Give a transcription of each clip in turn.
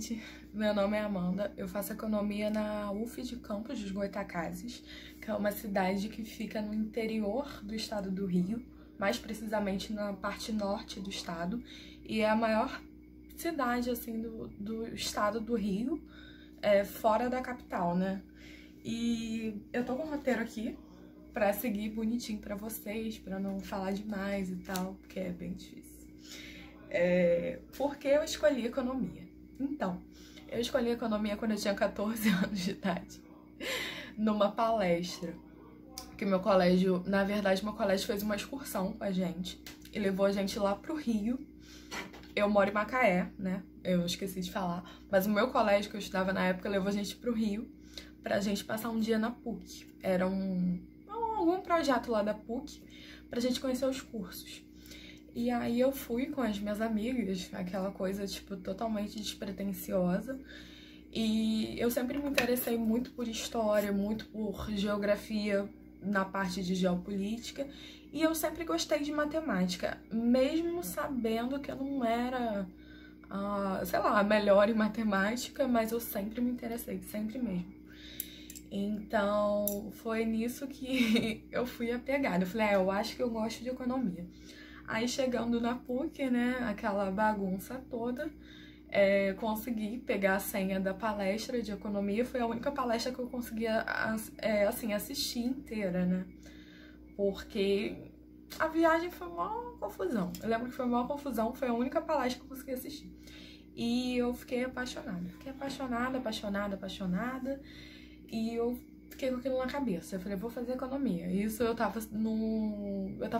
gente, meu nome é Amanda, eu faço economia na UF de Campos dos Goytacazes, que é uma cidade que fica no interior do estado do Rio, mais precisamente na parte norte do estado, e é a maior cidade, assim, do estado do Rio, fora da capital, né? E eu tô com um roteiro aqui pra seguir bonitinho pra vocês, pra não falar demais e tal, porque é bem difícil. Por que eu escolhi economia? Então, eu escolhi economia quando eu tinha 14 anos de idade, numa palestra, que meu colégio, na verdade, meu colégio fez uma excursão com a gente e levou a gente lá pro Rio. Eu moro em Macaé, né? Eu esqueci de falar, mas o meu colégio que eu estudava na época levou a gente pro Rio pra gente passar um dia na PUC. Era algum projeto lá da PUC pra gente conhecer os cursos. E aí eu fui com as minhas amigas, aquela coisa, tipo, totalmente despretensiosa. E eu sempre me interessei muito por história, muito por geografia, na parte de geopolítica. E eu sempre gostei de matemática, mesmo sabendo que eu não era, sei lá, a melhor em matemática, mas eu sempre me interessei, sempre mesmo. Então, foi nisso que eu fui apegada. Eu falei, eu acho que eu gosto de economia. Aí, chegando na PUC, né, aquela bagunça toda, consegui pegar a senha da palestra de economia. Foi a única palestra que eu conseguia, assim, assistir inteira, né? Porque a viagem foi uma confusão. Eu lembro que foi uma confusão, foi a única palestra que eu consegui assistir. E eu fiquei apaixonada. Fiquei apaixonada. E eu fiquei com aquilo na cabeça. Eu falei, vou fazer economia. Isso eu tava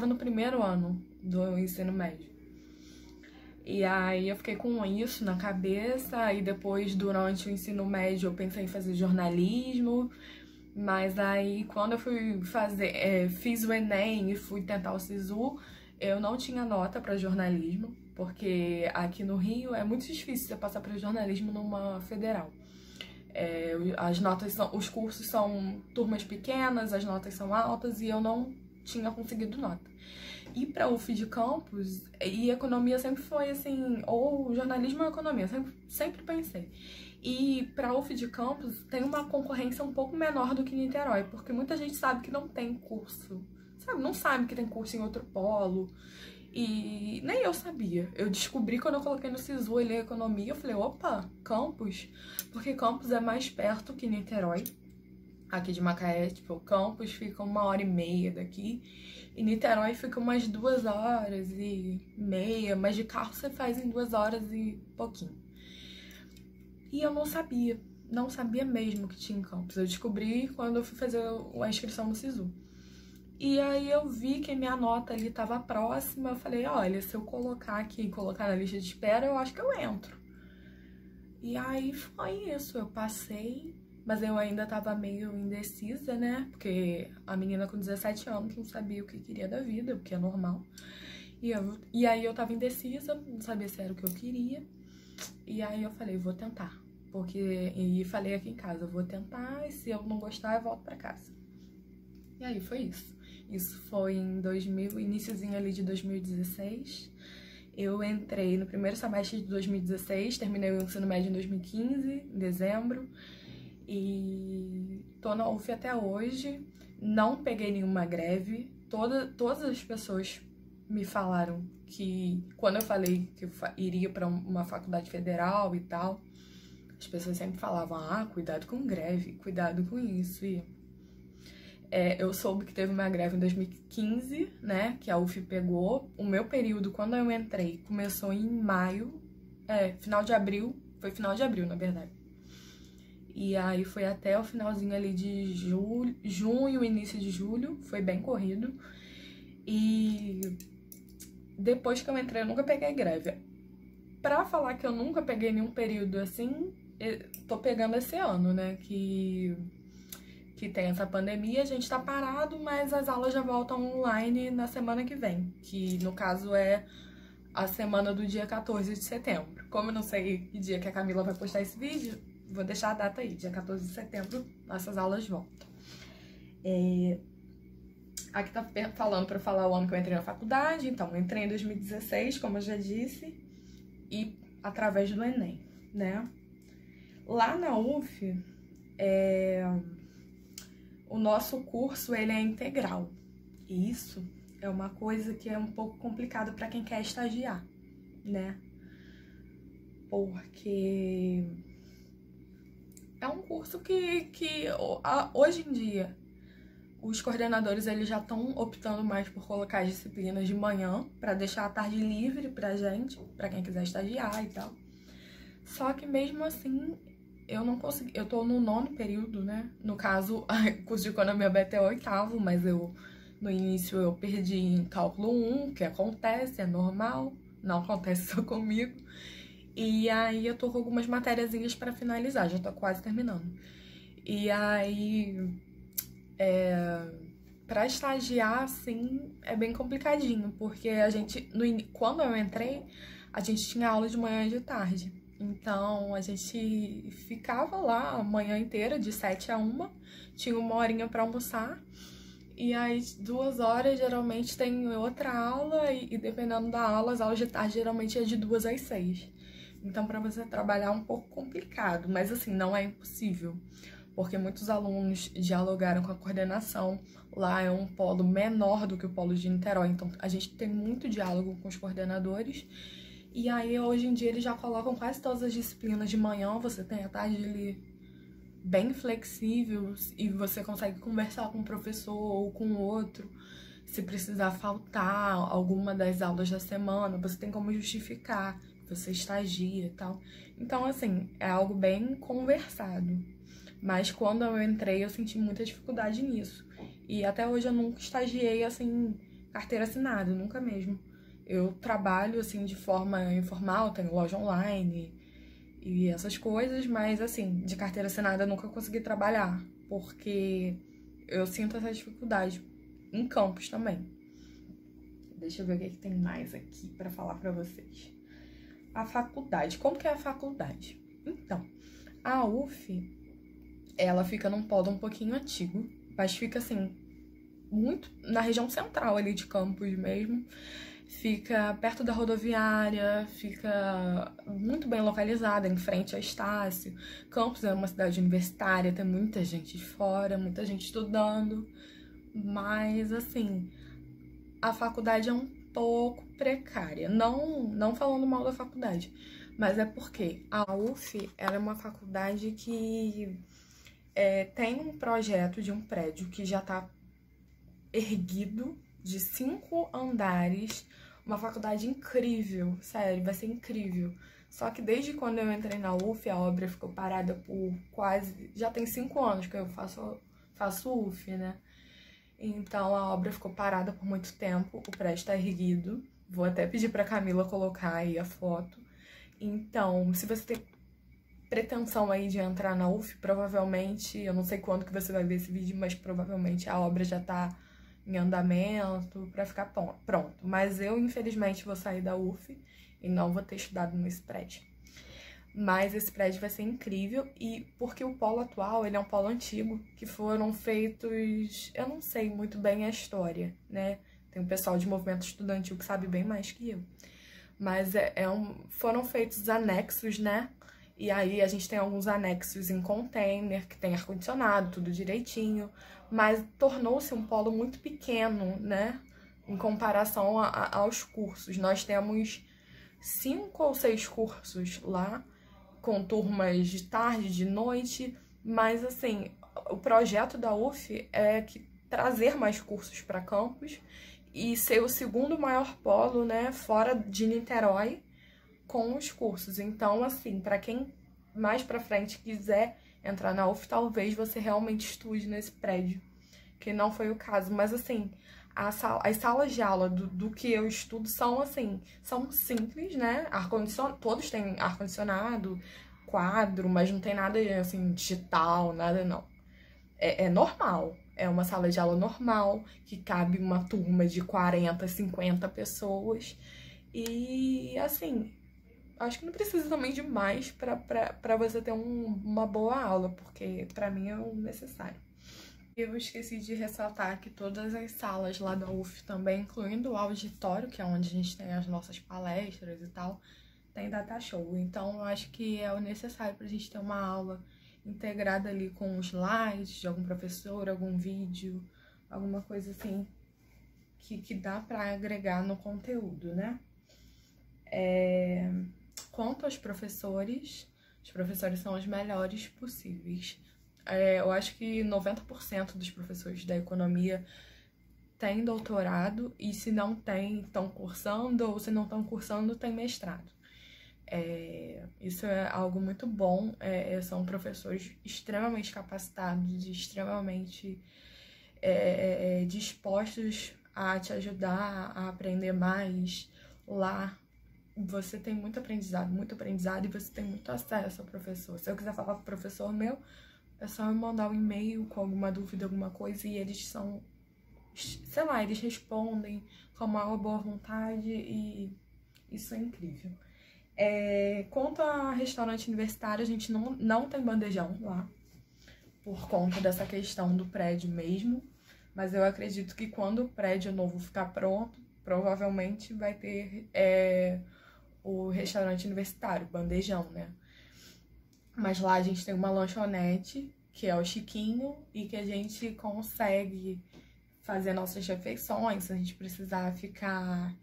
no primeiro ano do ensino médio. E aí eu fiquei com isso na cabeça. E depois, durante o ensino médio, eu pensei em fazer jornalismo. Mas aí, quando eu fui fiz o Enem e fui tentar o SISU, eu não tinha nota pra jornalismo. Porque aqui no Rio é muito difícil você passar pra jornalismo numa federal. As notas os cursos são turmas pequenas, as notas são altas e eu não tinha conseguido nota. E para UF de Campos, e economia sempre foi assim, ou jornalismo ou economia, sempre pensei. E para UF de Campos tem uma concorrência um pouco menor do que Niterói, porque muita gente sabe que não tem curso, sabe? Não sabe que tem curso em outro polo. E nem eu sabia. Eu descobri quando eu coloquei no SISU ele economia, eu falei, opa, Campos, porque Campos é mais perto que Niterói. Aqui de Macaé, tipo, Campos fica 1h30 daqui e Niterói fica umas 2h30, mas de carro você faz em 2 horas e pouquinho. E eu não sabia mesmo que tinha em Campos. Eu descobri quando eu fui fazer a inscrição no SISU. E aí eu vi que minha nota ali tava próxima, eu falei, olha, se eu colocar na lista de espera, eu acho que eu entro. E aí foi isso, eu passei, mas eu ainda tava meio indecisa, né? Porque a menina com 17 anos não sabia o que queria da vida, o que é normal. E aí eu tava indecisa, não sabia se era o que eu queria. E aí eu falei, vou tentar. E falei aqui em casa, vou tentar, e se eu não gostar, eu volto pra casa. E aí foi isso. Isso foi em iniciozinho ali de 2016. Eu entrei no primeiro semestre de 2016, terminei o ensino médio em 2015, em dezembro. E tô na UF até hoje. Não peguei nenhuma greve. Todas as pessoas me falaram que, quando eu falei que eu iria para uma faculdade federal e tal, as pessoas sempre falavam, cuidado com greve, cuidado com isso. E eu soube que teve uma greve em 2015, né, que a UF pegou. O meu período, quando eu entrei, começou em maio, final de abril, foi final de abril, na verdade. E aí foi até o finalzinho ali de junho, início de julho, foi bem corrido. E depois que eu entrei, eu nunca peguei greve. Pra falar que eu nunca peguei nenhum período assim, tô pegando esse ano, né, que tem essa pandemia, a gente tá parado, mas as aulas já voltam online na semana que vem, que no caso é a semana do dia 14 de setembro. Como eu não sei que dia que a Camila vai postar esse vídeo, vou deixar a data aí, dia 14 de setembro, nossas aulas voltam. Aqui tá falando pra falar o ano que eu entrei na faculdade, então eu entrei em 2016, como eu já disse, e através do Enem, né? lá na UF, o nosso curso ele é integral. E isso é uma coisa que é um pouco complicado para quem quer estagiar, né? Porque é um curso que hoje em dia os coordenadores eles já estão optando mais por colocar as disciplinas de manhã para deixar a tarde livre pra gente, para quem quiser estagiar e tal. Só que mesmo assim, eu não consegui. Eu tô no 9º período, né? No caso, o curso de economia beta é o 8º, mas no início eu perdi em cálculo 1, que acontece, é normal, não acontece só comigo. E aí eu tô com algumas matériazinhas pra finalizar, já tô quase terminando. E aí, pra estagiar, assim, é bem complicadinho, porque a gente, quando eu entrei, a gente tinha aula de manhã e de tarde. Então, a gente ficava lá a manhã inteira, de 7 a 1, tinha 1 horinha pra almoçar, e aí 2 horas geralmente tem outra aula, e dependendo da aula, as aulas de tarde geralmente é de 2 às 6. Então, pra você trabalhar é um pouco complicado, mas assim, não é impossível, porque muitos alunos dialogaram com a coordenação. Lá é um polo menor do que o polo de Niterói, então a gente tem muito diálogo com os coordenadores. E aí, hoje em dia, eles já colocam quase todas as disciplinas de manhã, você tem a tarde ali bem flexível e você consegue conversar com um professor ou com outro. Se precisar faltar alguma das aulas da semana, você tem como justificar, você estagia e tal. Então, assim, é algo bem conversado. Mas quando eu entrei, eu senti muita dificuldade nisso. E até hoje eu nunca estagiei, assim, carteira assinada, nunca mesmo. Eu trabalho, assim, de forma informal, tenho loja online e essas coisas, mas, assim, de carteira assinada eu nunca consegui trabalhar, porque eu sinto essa dificuldade em campus também. Deixa eu ver o que tem mais aqui pra falar pra vocês. A faculdade. Como que é a faculdade? Então, a UF, ela fica num polo um pouquinho antigo, mas fica, assim, muito na região central ali de Campos mesmo. Fica perto da rodoviária, fica muito bem localizada, em frente a Estácio. Campos é uma cidade universitária, tem muita gente de fora, muita gente estudando. Mas, assim, a faculdade é um pouco precária. Não falando mal da faculdade, mas é porque a UF ela é uma faculdade que tem um projeto de um prédio que já está erguido, de 5 andares, uma faculdade incrível, sério, vai ser incrível. Só que desde quando eu entrei na UF, a obra ficou parada por quase... Já tem 5 anos que eu faço UF, né? Então a obra ficou parada por muito tempo, o prédio tá erguido. Vou até pedir pra Camila colocar aí a foto. Então, se você tem pretensão aí de entrar na UF, provavelmente, eu não sei quando que você vai ver esse vídeo, mas provavelmente a obra já tá em andamento pra ficar pronto. Mas eu, infelizmente, vou sair da UF e não vou ter estudado nesse prédio. Mas esse prédio vai ser incrível, e porque o polo atual, ele é um polo antigo, que foram feitos... Eu não sei muito bem a história, né? Tem um pessoal de movimento estudantil que sabe bem mais que eu. Mas foram feitos anexos, né? E aí a gente tem alguns anexos em container, que tem ar-condicionado, tudo direitinho. Mas tornou-se um polo muito pequeno, né? Em comparação aos cursos. Nós temos 5 ou 6 cursos lá, com turmas de tarde, de noite. Mas, assim, o projeto da UF é trazer mais cursos para campus e ser o segundo maior polo, né, fora de Niterói, com os cursos. Então, assim, para quem mais para frente quiser entrar na UF, talvez você realmente estude nesse prédio, que não foi o caso. Mas, assim, as salas de aula do que eu estudo são, assim, são simples, né? Todos têm ar-condicionado, quadro, mas não tem nada, assim, digital, nada não. É normal. É uma sala de aula normal, que cabe uma turma de 40, 50 pessoas. E, assim, acho que não precisa também de mais pra você ter uma boa aula, porque pra mim é o necessário. Eu esqueci de ressaltar que todas as salas lá da UF também, incluindo o auditório, que é onde a gente tem as nossas palestras e tal, tem data show. Então, eu acho que é o necessário pra gente ter uma aula integrada ali com os slides de algum professor, algum vídeo, alguma coisa assim que dá pra agregar no conteúdo, né? Quanto aos professores, os professores são os melhores possíveis. Eu acho que 90% dos professores da economia têm doutorado, e se não tem, estão cursando, ou se não estão cursando, tem mestrado. Isso é algo muito bom. São professores extremamente capacitados, extremamente dispostos a te ajudar a aprender mais. Lá você tem muito aprendizado, e você tem muito acesso ao professor. Se eu quiser falar com o professor meu, é só eu mandar um e-mail com alguma dúvida, alguma coisa, e eles são, sei lá, eles respondem com a maior boa vontade, e isso é incrível. Quanto a restaurante universitário, a gente não tem bandejão lá, por conta dessa questão do prédio mesmo, mas eu acredito que quando o prédio novo ficar pronto, provavelmente vai ter o restaurante universitário, bandejão, né? Mas lá a gente tem uma lanchonete, que é o Chiquinho, e que a gente consegue fazer nossas refeições, se a gente precisar ficar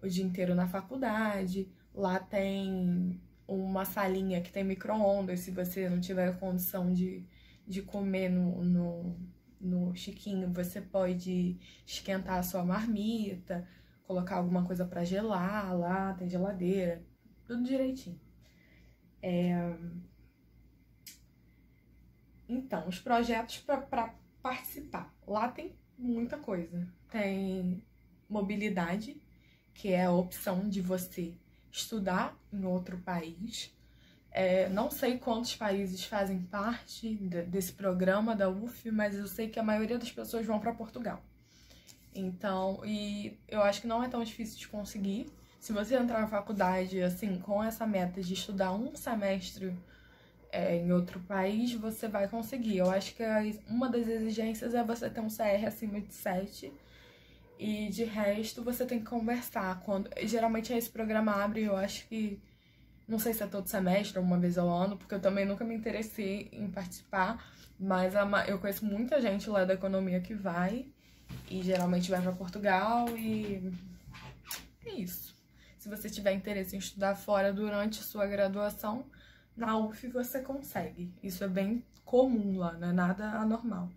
o dia inteiro na faculdade. Lá tem uma salinha que tem micro-ondas, se você não tiver condição de comer no Chiquinho, você pode esquentar a sua marmita, colocar alguma coisa pra gelar lá, tem geladeira, tudo direitinho. Então, os projetos para participar. Lá tem muita coisa. Tem mobilidade, que é a opção de você estudar em outro país. Não sei quantos países fazem parte desse programa da UF, mas eu sei que a maioria das pessoas vão para Portugal. Então, e eu acho que não é tão difícil de conseguir. Se você entrar na faculdade, assim, com essa meta de estudar um semestre em outro país, você vai conseguir. Eu acho que uma das exigências é você ter um CR acima de 7. E de resto, você tem que conversar. Geralmente esse programa abre, eu acho que, não sei se é todo semestre ou uma vez ao ano, porque eu também nunca me interessei em participar, mas eu conheço muita gente lá da economia que vai, e geralmente vai para Portugal, e é isso. Se você tiver interesse em estudar fora durante sua graduação, na UF você consegue. Isso é bem comum lá, não é nada anormal.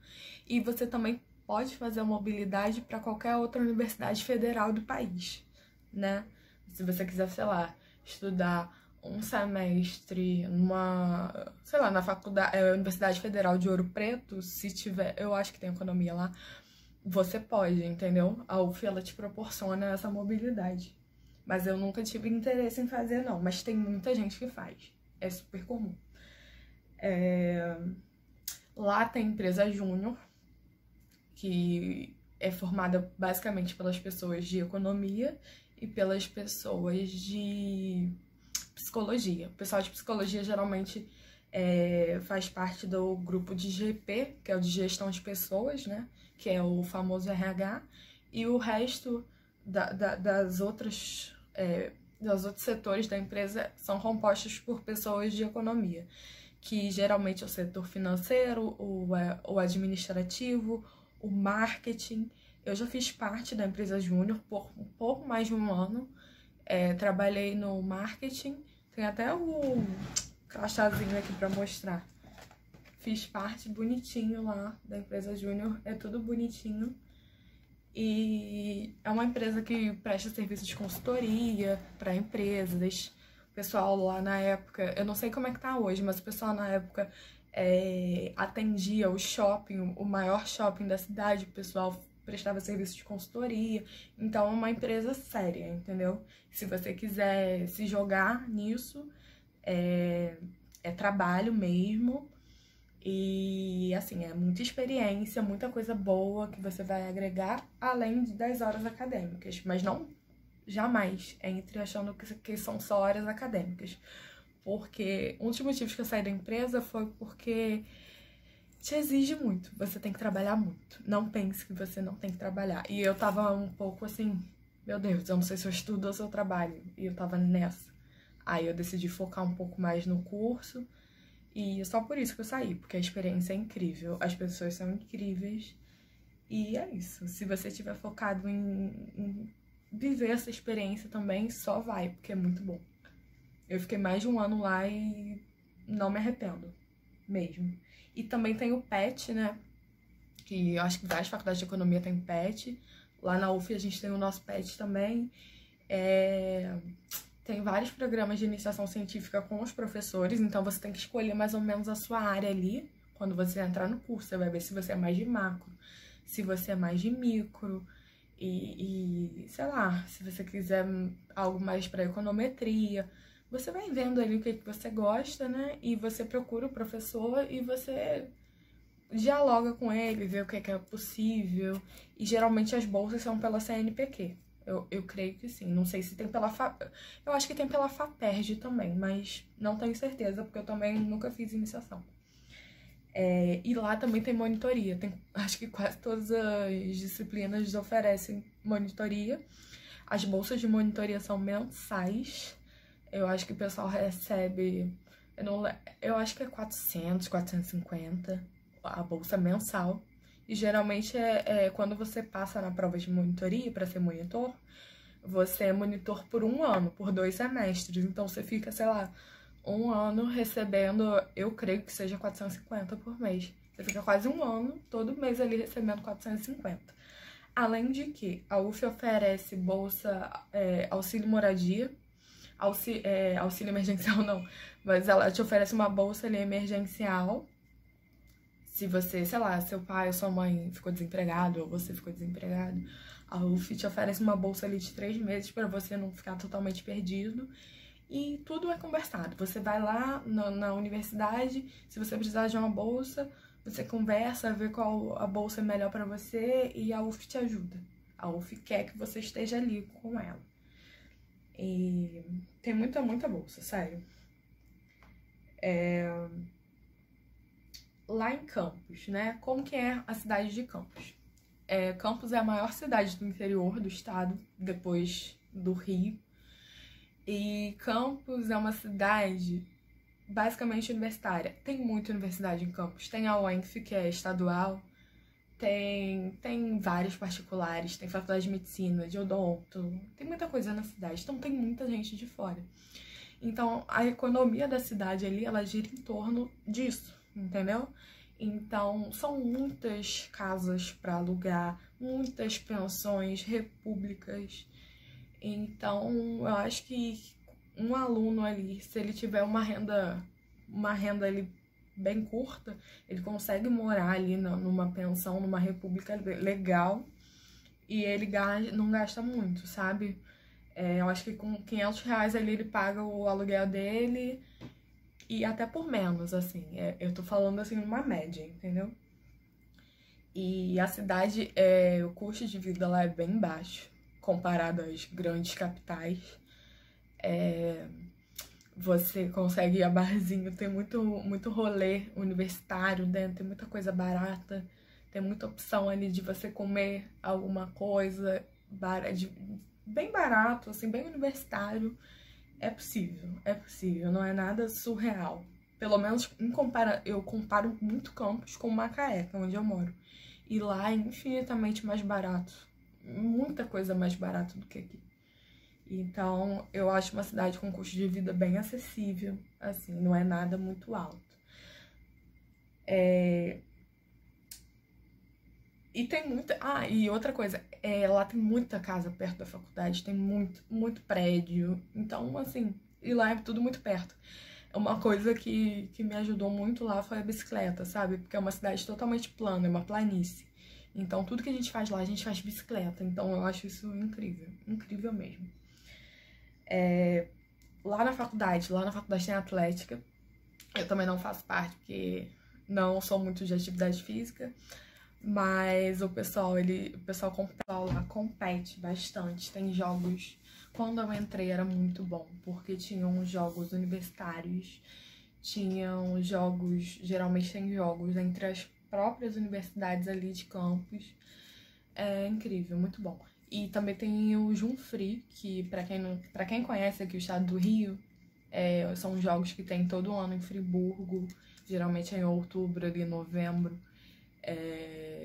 E você também pode fazer a mobilidade para qualquer outra universidade federal do país, né? Se você quiser, sei lá, estudar um semestre na faculdade, Universidade Federal de Ouro Preto, se tiver, eu acho que tem economia lá, você pode, entendeu? A UF, ela te proporciona essa mobilidade. Mas eu nunca tive interesse em fazer, não. Mas tem muita gente que faz. É super comum. Lá tem empresa júnior, que é formada basicamente pelas pessoas de economia e pelas pessoas de psicologia. O pessoal de psicologia geralmente faz parte do grupo de GP, que é o de gestão de pessoas, né? Que é o famoso RH, e o resto dos outros setores da empresa são compostos por pessoas de economia, que geralmente é o setor financeiro, o administrativo, o marketing. Eu já fiz parte da empresa júnior por um pouco mais de um ano. Trabalhei no marketing, tem até o crachazinho aqui para mostrar. Fiz parte bonitinho lá da empresa júnior, é tudo bonitinho. E é uma empresa que presta serviço de consultoria para empresas. O pessoal lá na época, eu não sei como é que tá hoje, mas o pessoal na época atendia o shopping, o maior shopping da cidade, o pessoal prestava serviço de consultoria. Então é uma empresa séria, entendeu? Se você quiser se jogar nisso, é trabalho mesmo. E assim, é muita experiência, muita coisa boa que você vai agregar, além das horas acadêmicas. Mas não jamais entre achando que são só horas acadêmicas. Porque um dos motivos que eu saí da empresa foi porque te exige muito, você tem que trabalhar muito. Não pense que você não tem que trabalhar. E eu tava um pouco assim, meu Deus, eu não sei se eu estudo ou se eu trabalho. E eu tava nessa. Aí eu decidi focar um pouco mais no curso e só por isso que eu saí, porque a experiência é incrível, as pessoas são incríveis e é isso. Se você estiver focado em viver essa experiência também, só vai, porque é muito bom. Eu fiquei mais de um ano lá e não me arrependo, mesmo. E também tem o PET, né? Que eu acho que várias faculdades de economia tem PET. Lá na UF a gente tem o nosso PET também. Tem vários programas de iniciação científica com os professores, então você tem que escolher mais ou menos a sua área ali. Quando você entrar no curso, você vai ver se você é mais de macro, se você é mais de micro, e sei lá, se você quiser algo mais para econometria. Você vai vendo ali o que você gosta, né? E você procura o professor e você dialoga com ele, vê o que é possível. E geralmente as bolsas são pela CNPq. Eu creio que sim. Não sei se tem pela Eu acho que tem pela FAPERJ também, mas não tenho certeza, porque eu também nunca fiz iniciação. E lá também tem monitoria. Acho que quase todas as disciplinas oferecem monitoria. As bolsas de monitoria são mensais. Eu acho que o pessoal recebe... Eu acho que é 400, 450 a bolsa mensal. E geralmente quando você passa na prova de monitoria para ser monitor, você é monitor por 1 ano, por 2 semestres. Então você fica, sei lá, 1 ano recebendo, eu creio que seja 450 por mês. Você fica quase 1 ano, todo mês ali recebendo 450. Além de que a UF oferece bolsa auxílio moradia, auxílio emergencial não, mas ela te oferece uma bolsa ali emergencial. Se você, sei lá, seu pai ou sua mãe ficou desempregado ou você ficou desempregado, a UF te oferece uma bolsa ali de 3 meses para você não ficar totalmente perdido. E tudo é conversado. Você vai lá na universidade, se você precisar de uma bolsa, você conversa, vê qual a bolsa é melhor para você e a UF te ajuda. A UF quer que você esteja ali com ela. E tem muita bolsa, sério. Lá em Campos, né? Como que é a cidade de Campos? Campos é a maior cidade do interior do estado, depois do Rio. E Campos é uma cidade basicamente universitária. Tem muita universidade em Campos. Tem a UENF, que é estadual. Tem vários particulares. Tem faculdade de medicina, de odonto. Tem muita coisa na cidade. Então tem muita gente de fora. Então a economia da cidade ali, ela gira em torno disso, entendeu? Então são muitas casas para alugar, muitas pensões, repúblicas. Então, eu acho que um aluno ali, se ele tiver uma renda ali bem curta, ele consegue morar ali numa pensão, numa república legal e ele não gasta muito, sabe? Eu acho que com R$500 ali ele paga o aluguel dele e até por menos, assim. Eu tô falando assim numa média, entendeu? E a cidade, o custo de vida lá é bem baixo comparado às grandes capitais. Você consegue ir a barzinho, tem muito rolê universitário dentro, tem muita coisa barata, tem muita opção ali de você comer alguma coisa bem barato, assim, bem universitário. É possível, não é nada surreal. Pelo menos eu comparo muito Campos com Macaé, que é onde eu moro. E lá é infinitamente mais barato. Muita coisa mais barata do que aqui. Então, eu acho uma cidade com custo de vida bem acessível, assim, não é nada muito alto. E tem muita... e outra coisa, lá tem muita casa perto da faculdade, tem muito prédio. Então, assim, e lá é tudo muito perto. Uma coisa que me ajudou muito lá foi a bicicleta, sabe? Porque é uma cidade totalmente plana, é uma planície. Então, tudo que a gente faz lá, a gente faz bicicleta. Então, eu acho isso incrível. Incrível mesmo. Lá na faculdade tem atlética. Eu também não faço parte, porque não sou muito de atividade física. Mas o pessoal lá compete bastante. Tem jogos... Quando eu entrei era muito bom, porque tinham jogos universitários. Geralmente tem jogos entre as próprias universidades ali de campus. É incrível, muito bom. E também tem o Junfri, que pra quem conhece aqui o estado do Rio, São jogos que tem todo ano em Friburgo, geralmente é em outubro, ali, novembro,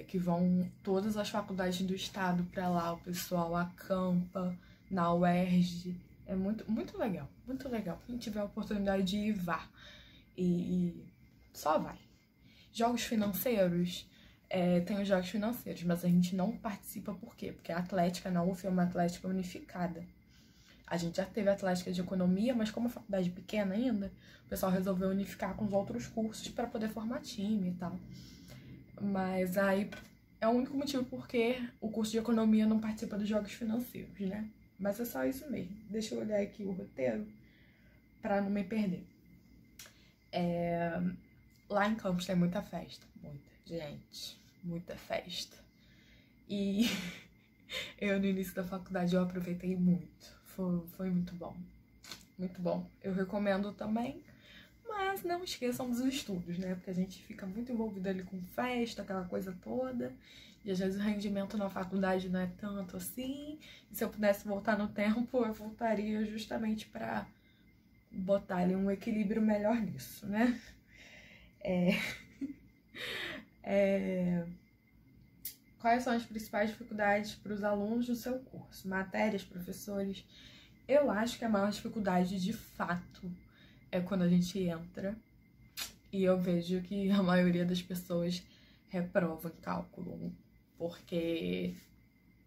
que vão todas as faculdades do estado pra lá, o pessoal acampa na UERJ. É muito, muito legal, muito legal. Quem tiver a oportunidade de ir, vá. E só vai. Jogos financeiros, tem os jogos financeiros, mas a gente não participa por quê? Porque a Atlética na UF é uma Atlética unificada. A gente já teve Atlética de Economia, mas como a faculdade é pequena ainda, o pessoal resolveu unificar com os outros cursos para poder formar time e tal. Mas aí é o único motivo porque o curso de Economia não participa dos jogos financeiros, né? Mas é só isso mesmo. Deixa eu olhar aqui o roteiro para não me perder. Lá em Campos tem muita festa. Muita, gente. Muita festa. E eu, no início da faculdade, eu aproveitei muito. Foi muito bom. Muito bom. Eu recomendo também. Mas não esqueçam dos estudos, né? Porque a gente fica muito envolvido ali com festa, aquela coisa toda. E às vezes o rendimento na faculdade não é tanto assim. E se eu pudesse voltar no tempo, eu voltaria justamente para botar ali um equilíbrio melhor nisso, né? Quais são as principais dificuldades para os alunos do seu curso? Matérias, professores? Eu acho que a maior dificuldade, de fato, é quando a gente entra e eu vejo que a maioria das pessoas reprova em cálculo 1, porque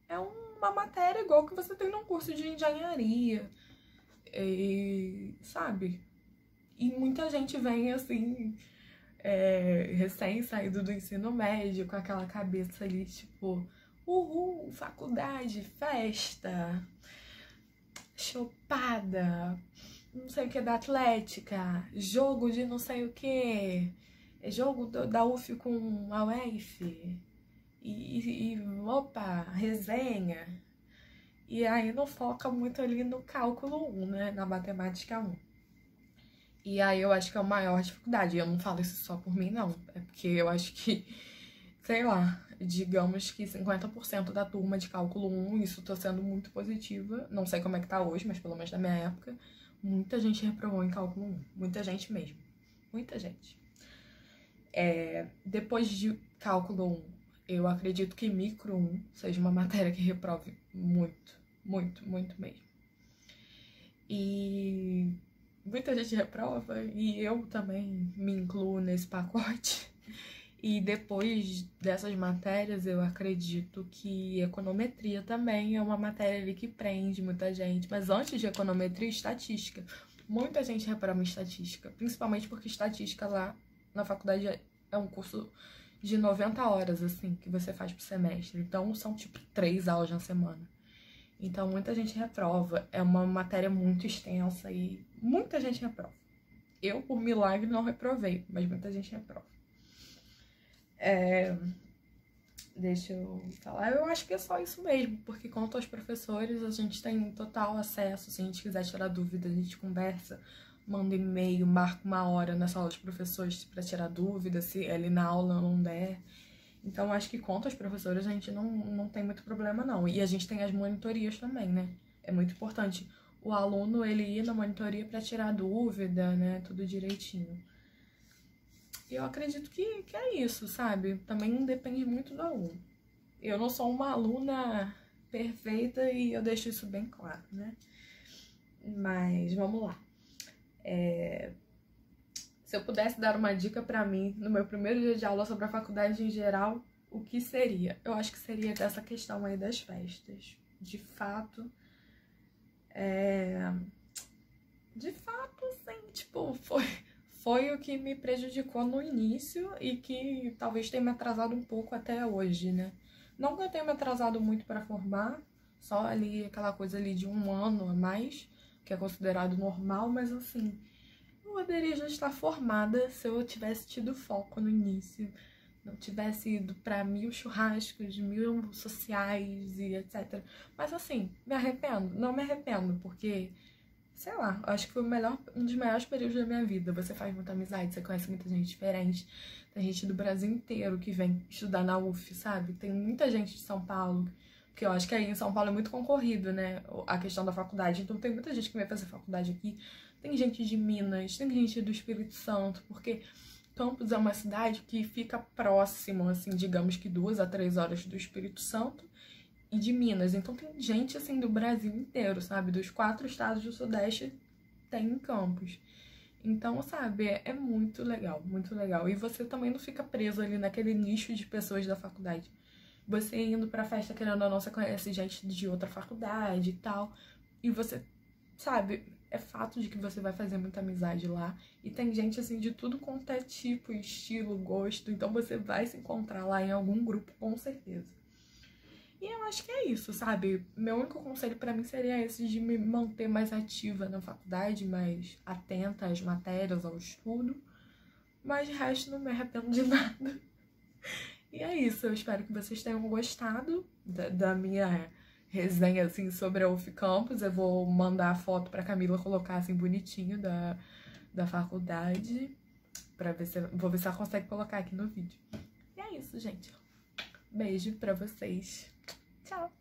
é uma matéria igual que você tem num curso de engenharia, e, sabe? E muita gente vem assim, recém-saído do ensino médio, com aquela cabeça ali, tipo, uhul, faculdade, festa, chopada, não sei o que da Atlética, jogo de não sei o que, jogo da UF com a UEF, opa, resenha. E aí não foca muito ali no cálculo 1, né, na matemática 1. E aí eu acho que é a maior dificuldade. Eu não falo isso só por mim, não. É porque eu acho que, sei lá, digamos que 50% da turma de cálculo 1, isso tô sendo muito positiva. Não sei como é que tá hoje, mas pelo menos na minha época, muita gente reprovou em cálculo 1. Muita gente mesmo. Muita gente. Depois de cálculo 1, eu acredito que micro 1 seja uma matéria que reprove muito, muito, muito mesmo. E muita gente reprova e eu também me incluo nesse pacote. E depois dessas matérias, eu acredito que econometria também é uma matéria ali que prende muita gente. Mas antes de econometria, estatística. Muita gente reprova em estatística, principalmente porque estatística lá na faculdade é um curso de 90 horas, assim, que você faz por semestre. Então, são, tipo, 3 aulas na semana. Então, muita gente reprova. É uma matéria muito extensa e muita gente reprova. Eu, por milagre, não reprovei, mas muita gente reprova. Deixa eu falar. Eu acho que é só isso mesmo, porque quanto aos professores, a gente tem total acesso. Se a gente quiser tirar dúvida, a gente conversa, manda e-mail, marca uma hora na sala dos professores para tirar dúvida, se ali na aula não der. Então, acho que quanto aos professores, a gente não tem muito problema, não. E a gente tem as monitorias também, né? É muito importante o aluno, ele ir na monitoria para tirar dúvida, né? Tudo direitinho. E eu acredito que é isso, sabe? Também depende muito do aluno. Eu não sou uma aluna perfeita e eu deixo isso bem claro, né? Mas, vamos lá. Se eu pudesse dar uma dica pra mim no meu primeiro dia de aula sobre a faculdade em geral, o que seria? Eu acho que seria dessa questão aí das festas. De fato, assim, tipo, foi o que me prejudicou no início e que talvez tenha me atrasado um pouco até hoje, né? Não que eu tenha me atrasado muito pra formar, só ali aquela coisa ali de 1 ano a mais, que é considerado normal, mas assim, eu poderia já estar formada se eu tivesse tido foco no início, não tivesse ido pra 1000 churrascos, 1000 sociais e etc. Mas assim, me arrependo? Não me arrependo, porque, sei lá, acho que foi um dos melhores períodos da minha vida. Você faz muita amizade, você conhece muita gente diferente, tem gente do Brasil inteiro que vem estudar na UF, sabe? Tem muita gente de São Paulo, Porque eu acho que aí em São Paulo é muito concorrido, né? A questão da faculdade. Então tem muita gente que vai fazer faculdade aqui. Tem gente de Minas, tem gente do Espírito Santo, porque Campos é uma cidade que fica próximo, assim, digamos que 2 a 3 horas do Espírito Santo e de Minas. Então tem gente, assim, do Brasil inteiro, sabe? Dos 4 estados do Sudeste tem em Campos. Então, sabe, é muito legal, muito legal. E você também não fica preso ali naquele nicho de pessoas da faculdade. Você indo pra festa, querendo ou não, você conhece gente de outra faculdade e tal. E você, sabe, é fato de que você vai fazer muita amizade lá. E tem gente, assim, de tudo quanto é tipo, estilo, gosto. Então você vai se encontrar lá em algum grupo, com certeza. E eu acho que é isso, sabe? Meu único conselho pra mim seria esse de me manter mais ativa na faculdade, mais atenta às matérias, ao estudo. Mas de resto, não me arrependo de nada. E é isso, eu espero que vocês tenham gostado da minha resenha, assim, sobre a UF Campus. Eu vou mandar a foto pra Camila colocar, assim, bonitinho da faculdade. Vou ver se ela consegue colocar aqui no vídeo. E é isso, gente. Beijo pra vocês. Tchau!